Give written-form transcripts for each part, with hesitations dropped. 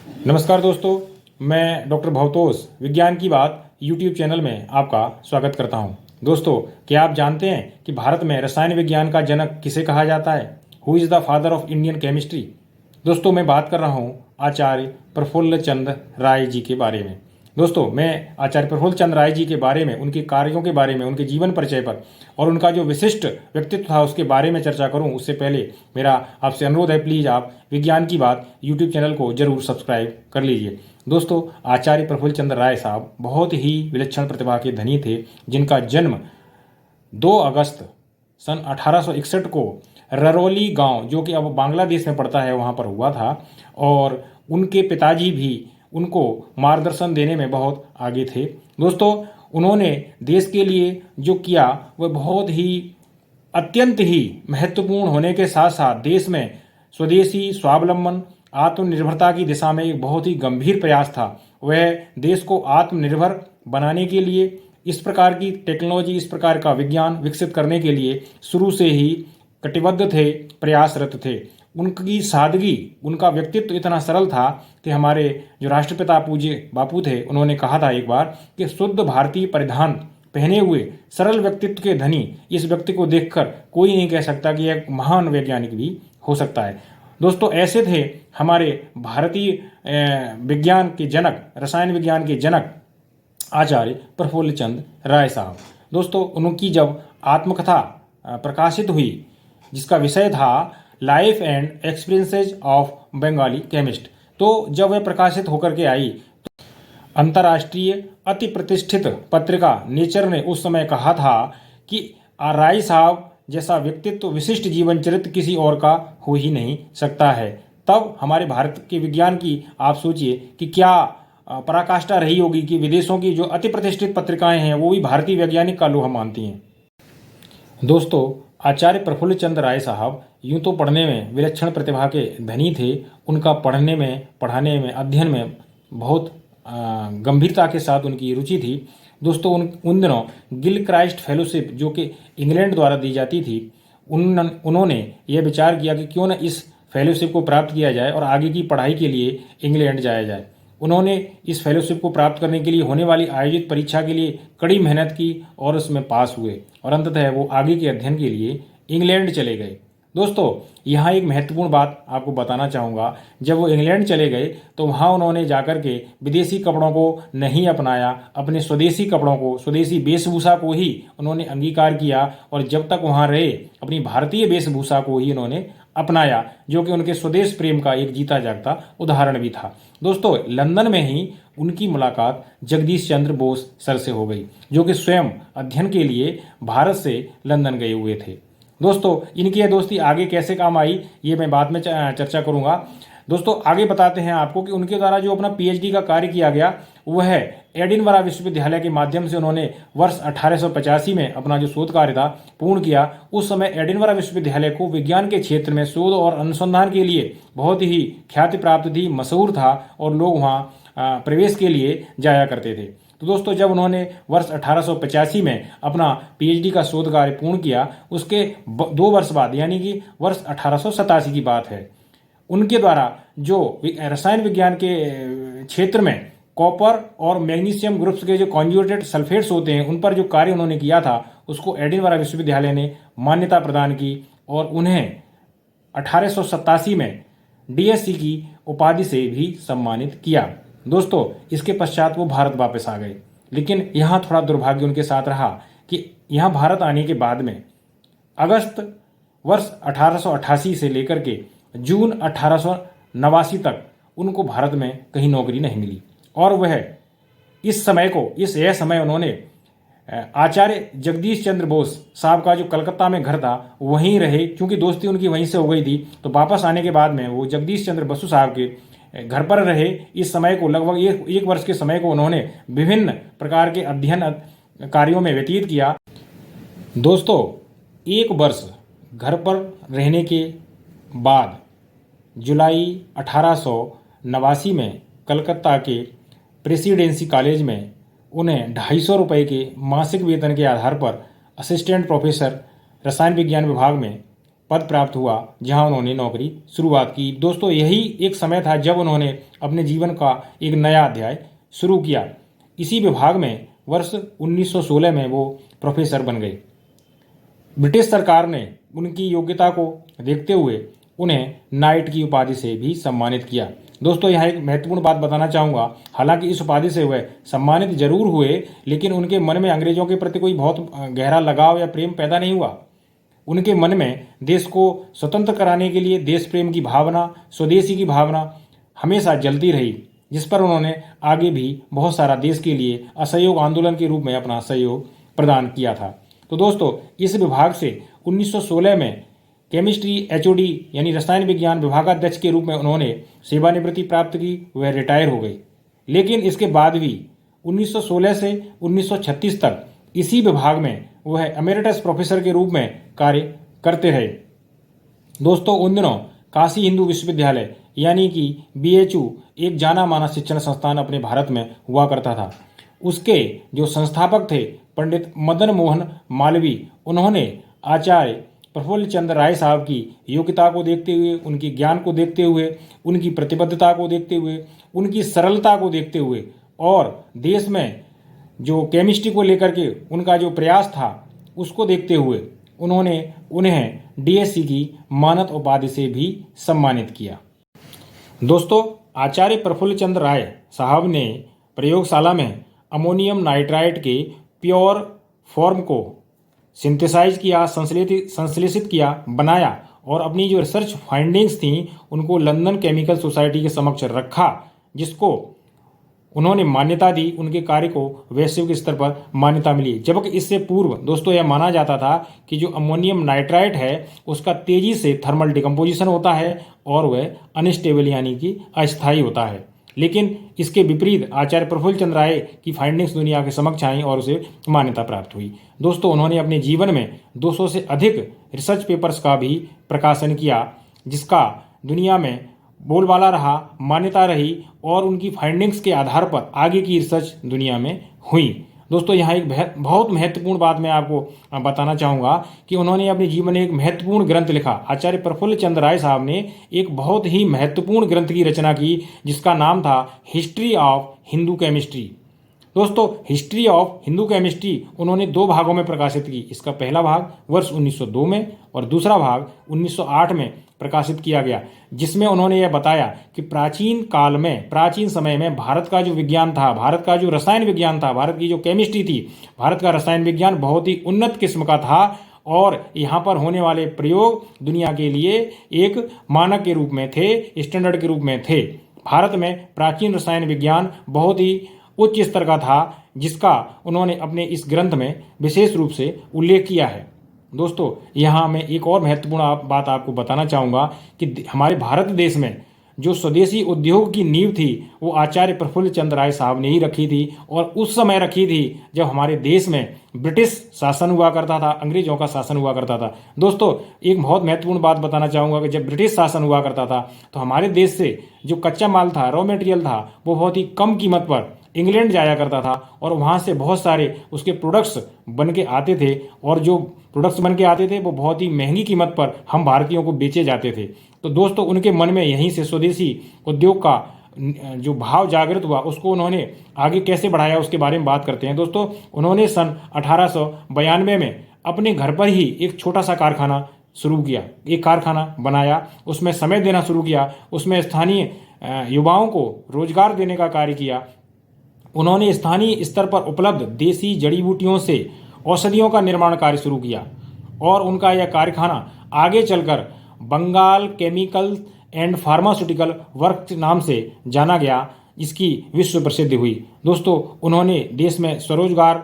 नमस्कार दोस्तों, मैं डॉक्टर भवतोष विज्ञान की बात यूट्यूब चैनल में आपका स्वागत करता हूं। दोस्तों, क्या आप जानते हैं कि भारत में रसायन विज्ञान का जनक किसे कहा जाता है? Who is the father of Indian chemistry? दोस्तों, मैं बात कर रहा हूं आचार्य प्रफुल्ल चंद्र राय जी के बारे में। दोस्तों, मैं आचार्य प्रफुल्ल चंद्र राय जी के बारे में, उनके कार्यों के बारे में, उनके जीवन परिचय पर और उनका जो विशिष्ट व्यक्तित्व था उसके बारे में चर्चा करूं उससे पहले मेरा आपसे अनुरोध है, प्लीज़ आप विज्ञान की बात यूट्यूब चैनल को जरूर सब्सक्राइब कर लीजिए। दोस्तों, आचार्य प्रफुल्ल चंद्र राय साहब बहुत ही विलक्षण प्रतिभा के धनी थे, जिनका जन्म 2 अगस्त सन 1861 को ररौली गांव, जो कि अब बांग्लादेश में पड़ता है, वहां पर हुआ था। और उनके पिताजी भी उनको मार्गदर्शन देने में बहुत आगे थे। दोस्तों, उन्होंने देश के लिए जो किया वह बहुत ही अत्यंत ही महत्वपूर्ण होने के साथ साथ देश में स्वदेशी स्वावलंबन आत्मनिर्भरता की दिशा में एक बहुत ही गंभीर प्रयास था। वह देश को आत्मनिर्भर बनाने के लिए इस प्रकार की टेक्नोलॉजी, इस प्रकार का विज्ञान विकसित करने के लिए शुरू से ही कटिबद्ध थे, प्रयासरत थे। उनकी सादगी, उनका व्यक्तित्व इतना सरल था कि हमारे जो राष्ट्रपिता पूज्य बापू थे, उन्होंने कहा था एक बार कि शुद्ध भारतीय परिधान पहने हुए सरल व्यक्तित्व के धनी इस व्यक्ति को देखकर कोई नहीं कह सकता कि एक महान वैज्ञानिक भी हो सकता है। दोस्तों, ऐसे थे हमारे भारतीय विज्ञान के जनक, रसायन विज्ञान के जनक आचार्य प्रफुल्ल चंद्र राय साहब। दोस्तों, उनकी जब आत्मकथा प्रकाशित हुई, जिसका विषय था life and experiences of Bengali chemist, तो जब वह प्रकाशित होकर के आई, अंतर्राष्ट्रीय अति प्रतिष्ठित पत्रिका नेचर ने उस समय कहा था कि राय साहब जैसा व्यक्तित्व, विशिष्ट जीवन चरित्र किसी और का हो ही नहीं सकता है। तब हमारे भारत के विज्ञान की आप सोचिए कि क्या पराकाष्ठा रही होगी कि विदेशों की जो अति प्रतिष्ठित पत्रिकाएं हैं वो भी भारतीय वैज्ञानिक का लोहा मानती हैं। दोस्तों, आचार्य प्रफुल्ल चंद्र राय साहब यूं तो पढ़ने में विलक्षण प्रतिभा के धनी थे। उनका पढ़ने में, पढ़ाने में, अध्ययन में बहुत गंभीरता के साथ उनकी रुचि थी। दोस्तों, उन दिनों गिल क्राइस्ट फेलोशिप, जो कि इंग्लैंड द्वारा दी जाती थी, उन्होंने यह विचार किया कि क्यों न इस फेलोशिप को प्राप्त किया जाए और आगे की पढ़ाई के लिए इंग्लैंड जाया जाए। उन्होंने इस फेलोशिप को प्राप्त करने के लिए होने वाली आयोजित परीक्षा के लिए कड़ी मेहनत की और उसमें पास हुए और अंततः वो आगे के अध्ययन के लिए इंग्लैंड चले गए। दोस्तों, यहाँ एक महत्वपूर्ण बात आपको बताना चाहूँगा। जब वो इंग्लैंड चले गए तो वहाँ उन्होंने जाकर के विदेशी कपड़ों को नहीं अपनाया, अपने स्वदेशी कपड़ों को, स्वदेशी वेशभूषा को ही उन्होंने अंगीकार किया और जब तक वहाँ रहे अपनी भारतीय वेशभूषा को ही उन्होंने अपनाया, जो कि उनके स्वदेश प्रेम का एक जीता जागता उदाहरण भी था। दोस्तों, लंदन में ही उनकी मुलाकात जगदीश चंद्र बोस सर से हो गई, जो कि स्वयं अध्ययन के लिए भारत से लंदन गए हुए थे। दोस्तों, इनकी यह दोस्ती आगे कैसे काम आई, ये मैं बाद में चर्चा करूंगा। दोस्तों, आगे बताते हैं आपको कि उनके द्वारा जो अपना पीएचडी का कार्य किया गया वह है एडिनबरा विश्वविद्यालय के माध्यम से उन्होंने वर्ष 1885 में अपना जो शोध कार्य था पूर्ण किया। उस समय एडिनबरा विश्वविद्यालय को विज्ञान के क्षेत्र में शोध और अनुसंधान के लिए बहुत ही ख्याति प्राप्त थी, मशहूर था और लोग वहाँ प्रवेश के लिए जाया करते थे। तो दोस्तों, जब उन्होंने वर्ष 1885 में अपना पीएचडी का शोध कार्य पूर्ण किया, उसके 2 वर्ष बाद यानी कि वर्ष 1887 की बात है, उनके द्वारा जो रसायन विज्ञान के क्षेत्र में कॉपर और मैग्नीशियम ग्रुप्स के जो कॉन्जुगेटेड सल्फेट्स होते हैं उन पर जो कार्य उन्होंने किया था उसको एडिनबरा विश्वविद्यालय ने मान्यता प्रदान की और उन्हें 1887 में डीएससी की उपाधि से भी सम्मानित किया। दोस्तों, इसके पश्चात वो भारत वापस आ गए, लेकिन यहाँ थोड़ा दुर्भाग्य उनके साथ रहा कि यहाँ भारत आने के बाद में अगस्त वर्ष 1888 से लेकर के जून 1889 तक उनको भारत में कहीं नौकरी नहीं मिली और वह यह समय उन्होंने आचार्य जगदीश चंद्र बोस साहब का जो कलकत्ता में घर था वहीं रहे। क्योंकि दोस्ती उनकी वहीं से हो गई थी, तो वापस आने के बाद में वो जगदीश चंद्र बसु साहब के घर पर रहे। इस समय को लगभग एक वर्ष के समय को उन्होंने विभिन्न प्रकार के अध्ययन कार्यों में व्यतीत किया। दोस्तों, 1 वर्ष घर पर रहने के बाद जुलाई 1889 में कलकत्ता के प्रेसिडेंसी कॉलेज में उन्हें 250 रुपये के मासिक वेतन के आधार पर असिस्टेंट प्रोफेसर रसायन विज्ञान विभाग में पद प्राप्त हुआ जहां उन्होंने नौकरी शुरुआत की। दोस्तों, यही एक समय था जब उन्होंने अपने जीवन का एक नया अध्याय शुरू किया। इसी विभाग में वर्ष 1916 में वो प्रोफेसर बन गए। ब्रिटिश सरकार ने उनकी योग्यता को देखते हुए उन्हें नाइट की उपाधि से भी सम्मानित किया। दोस्तों, यहाँ एक महत्वपूर्ण बात बताना चाहूँगा। हालांकि इस उपाधि से वह सम्मानित जरूर हुए, लेकिन उनके मन में अंग्रेजों के प्रति कोई बहुत गहरा लगाव या प्रेम पैदा नहीं हुआ। उनके मन में देश को स्वतंत्र कराने के लिए देश प्रेम की भावना, स्वदेशी की भावना हमेशा जलती रही, जिस पर उन्होंने आगे भी बहुत सारा देश के लिए असहयोग आंदोलन के रूप में अपना सहयोग प्रदान किया था। तो दोस्तों, इस विभाग से 1916 में केमिस्ट्री HOD यानी रसायन विज्ञान विभागाध्यक्ष के रूप में उन्होंने सेवानिवृत्ति प्राप्त की। वह रिटायर हो गई, लेकिन इसके बाद भी 1916 से 1936 तक इसी विभाग में वह एमेरिटस प्रोफेसर के रूप में कार्य करते रहे। दोस्तों, उन दिनों काशी हिंदू विश्वविद्यालय यानी कि BHU एक जाना माना शिक्षण संस्थान अपने भारत में हुआ करता था। उसके जो संस्थापक थे पंडित मदन मोहन मालवीय, उन्होंने आचार्य प्रफुल्ल चंद्र राय साहब की योग्यता को देखते हुए, उनके ज्ञान को देखते हुए, उनकी प्रतिबद्धता को देखते हुए, उनकी सरलता को देखते हुए और देश में जो केमिस्ट्री को लेकर के उनका जो प्रयास था उसको देखते हुए उन्होंने उन्हें DSc की मानद उपाधि से भी सम्मानित किया। दोस्तों, आचार्य प्रफुल्ल चंद्र राय साहब ने प्रयोगशाला में अमोनियम नाइट्राइट के प्योर फॉर्म को सिंथेसाइज किया, संश्लेषित किया, बनाया और अपनी जो रिसर्च फाइंडिंग्स थी उनको लंदन केमिकल सोसाइटी के समक्ष रखा, जिसको उन्होंने मान्यता दी। उनके कार्य को वैश्विक स्तर पर मान्यता मिली। जबकि इससे पूर्व दोस्तों यह माना जाता था कि जो अमोनियम नाइट्राइट है उसका तेजी से थर्मल डिकम्पोजिशन होता है और वह अनस्टेबल यानी कि अस्थायी होता है। लेकिन इसके विपरीत आचार्य प्रफुल्ल चंद्र राय की फाइंडिंग्स दुनिया के समक्ष आई और उसे मान्यता प्राप्त हुई। दोस्तों, उन्होंने अपने जीवन में 200 से अधिक रिसर्च पेपर्स का भी प्रकाशन किया, जिसका दुनिया में बोलबाला रहा, मान्यता रही और उनकी फाइंडिंग्स के आधार पर आगे की रिसर्च दुनिया में हुई। दोस्तों, यहाँ एक बहुत महत्वपूर्ण बात मैं आपको बताना चाहूँगा कि उन्होंने अपने जीवन में एक महत्वपूर्ण ग्रंथ लिखा। आचार्य प्रफुल्ल चंद्र राय साहब ने एक बहुत ही महत्वपूर्ण ग्रंथ की रचना की, जिसका नाम था हिस्ट्री ऑफ हिंदू केमिस्ट्री। दोस्तों, हिस्ट्री ऑफ हिंदू केमिस्ट्री उन्होंने 2 भागों में प्रकाशित की। इसका पहला भाग वर्ष 1902 में और दूसरा भाग 1908 में प्रकाशित किया गया, जिसमें उन्होंने यह बताया कि प्राचीन समय में भारत का जो विज्ञान था, भारत का जो रसायन विज्ञान था, भारत की जो केमिस्ट्री थी, भारत का रसायन विज्ञान बहुत ही उन्नत किस्म का था और यहाँ पर होने वाले प्रयोग दुनिया के लिए एक मानक के रूप में थे, स्टैंडर्ड के रूप में थे। भारत में प्राचीन रसायन विज्ञान बहुत ही उच्च स्तर का था, जिसका उन्होंने अपने इस ग्रंथ में विशेष रूप से उल्लेख किया है। दोस्तों, यहाँ मैं एक और महत्वपूर्ण बात आपको बताना चाहूँगा कि हमारे भारत देश में जो स्वदेशी उद्योग की नींव थी वो आचार्य प्रफुल्ल चंद्र राय साहब ने ही रखी थी और उस समय रखी थी जब हमारे देश में ब्रिटिश शासन हुआ करता था, अंग्रेजों का शासन हुआ करता था। दोस्तों, एक बहुत महत्वपूर्ण बात बताना चाहूँगा कि जब ब्रिटिश शासन हुआ करता था तो हमारे देश से जो कच्चा माल था, रॉ मटेरियल था, वो बहुत ही कम कीमत पर इंग्लैंड जाया करता था और वहाँ से बहुत सारे उसके प्रोडक्ट्स बन के आते थे और जो प्रोडक्ट्स बन के आते थे वो बहुत ही महंगी कीमत पर हम भारतीयों को बेचे जाते थे। तो दोस्तों, उनके मन में यहीं से स्वदेशी उद्योग का जो भाव जागृत हुआ उसको उन्होंने आगे कैसे बढ़ाया उसके बारे में बात करते हैं। दोस्तों, उन्होंने सन 1892 में अपने घर पर ही एक छोटा सा कारखाना शुरू किया, एक कारखाना बनाया, उसमें समय देना शुरू किया, उसमें स्थानीय युवाओं को रोजगार देने का कार्य किया। उन्होंने स्थानीय स्तर पर उपलब्ध देसी जड़ी बूटियों से औषधियों का निर्माण कार्य शुरू किया और उनका यह कारखाना आगे चलकर Bengal Chemical and Pharmaceutical Works नाम से जाना गया, इसकी विश्व प्रसिद्धि हुई। दोस्तों, उन्होंने देश में स्वरोजगार,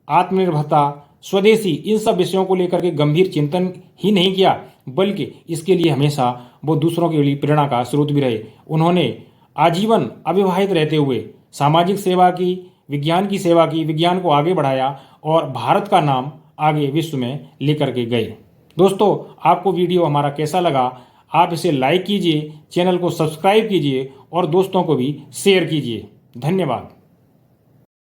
आत्मनिर्भरता, स्वदेशी इन सब विषयों को लेकर के गंभीर चिंतन ही नहीं किया, बल्कि इसके लिए हमेशा वो दूसरों के लिए प्रेरणा का स्रोत भी रहे। उन्होंने आजीवन अविवाहित रहते हुए सामाजिक सेवा की, विज्ञान की सेवा की, विज्ञान को आगे बढ़ाया और भारत का नाम आगे विश्व में लेकर के गए। दोस्तों, आपको वीडियो हमारा कैसा लगा? आप इसे लाइक कीजिए, चैनल को सब्सक्राइब कीजिए और दोस्तों को भी शेयर कीजिए। धन्यवाद।